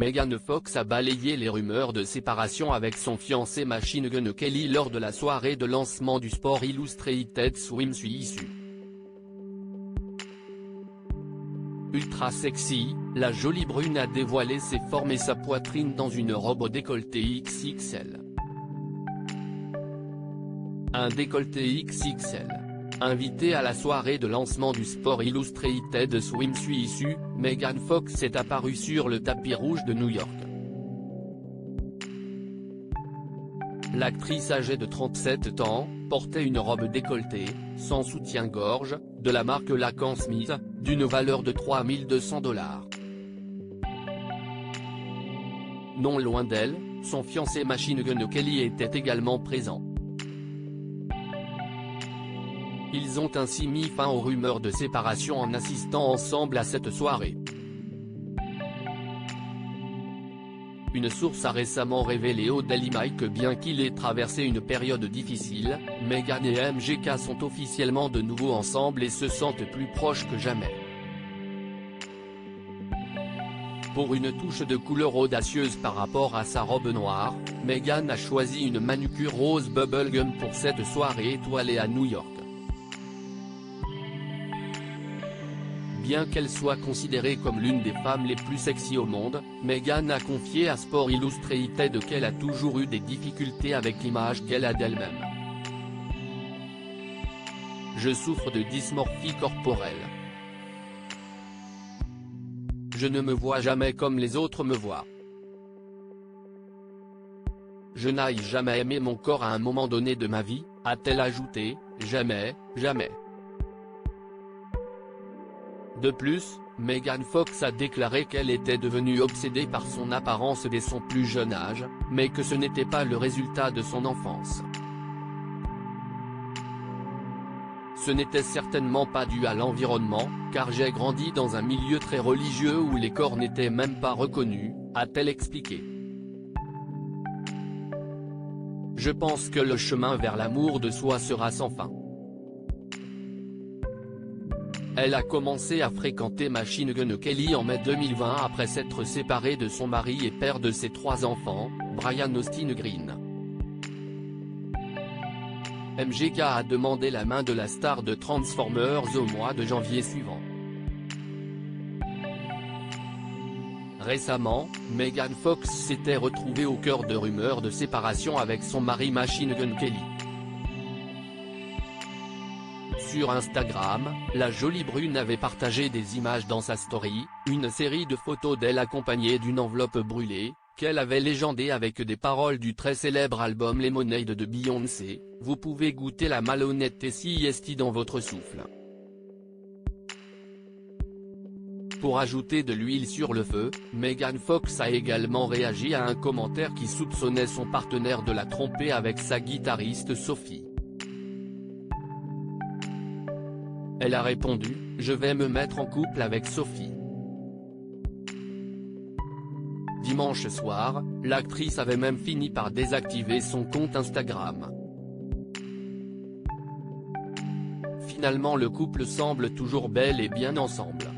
Megan Fox a balayé les rumeurs de séparation avec son fiancé Machine Gun Kelly lors de la soirée de lancement du Sport Illustrated Swimsuit. Ultra sexy, la jolie brune a dévoilé ses formes et sa poitrine dans une robe décolletée XXL. Un décolleté XXL. Invitée à la soirée de lancement du Sport Illustrated Swimsuit, Megan Fox est apparue sur le tapis rouge de New York. L'actrice âgée de 37 ans, portait une robe décolletée, sans soutien-gorge, de la marque Lacan Smith, d'une valeur de $3200. Non loin d'elle, son fiancé Machine Gun Kelly était également présent. Ils ont ainsi mis fin aux rumeurs de séparation en assistant ensemble à cette soirée. Une source a récemment révélé au Daily Mail que bien qu'il ait traversé une période difficile, Megan et MGK sont officiellement de nouveau ensemble et se sentent plus proches que jamais. Pour une touche de couleur audacieuse par rapport à sa robe noire, Megan a choisi une manucure rose bubblegum pour cette soirée étoilée à New York. Bien qu'elle soit considérée comme l'une des femmes les plus sexy au monde, Megan a confié à Sport Illustrated qu'elle a toujours eu des difficultés avec l'image qu'elle a d'elle-même. Je souffre de dysmorphie corporelle. Je ne me vois jamais comme les autres me voient. Je n'ai jamais aimé mon corps à un moment donné de ma vie, a-t-elle ajouté, jamais, jamais. De plus, Megan Fox a déclaré qu'elle était devenue obsédée par son apparence dès son plus jeune âge, mais que ce n'était pas le résultat de son enfance. Ce n'était certainement pas dû à l'environnement, car j'ai grandi dans un milieu très religieux où les corps n'étaient même pas reconnus, a-t-elle expliqué. Je pense que le chemin vers l'amour de soi sera sans fin. Elle a commencé à fréquenter Machine Gun Kelly en mai 2020 après s'être séparée de son mari et père de ses 3 enfants, Brian Austin Green. MGK a demandé la main de la star de Transformers au mois de janvier suivant. Récemment, Megan Fox s'était retrouvée au cœur de rumeurs de séparation avec son mari Machine Gun Kelly. Sur Instagram, la jolie brune avait partagé des images dans sa story, une série de photos d'elle accompagnée d'une enveloppe brûlée, qu'elle avait légendée avec des paroles du très célèbre album Lemonade de Beyoncé, « Vous pouvez goûter la malhonnêteté si est dans votre souffle ». Pour ajouter de l'huile sur le feu, Megan Fox a également réagi à un commentaire qui soupçonnait son partenaire de la tromper avec sa guitariste Sophie. Elle a répondu, « Je vais me mettre en couple avec Sophie ». Dimanche soir, l'actrice avait même fini par désactiver son compte Instagram. Finalement le couple semble toujours bel et bien ensemble.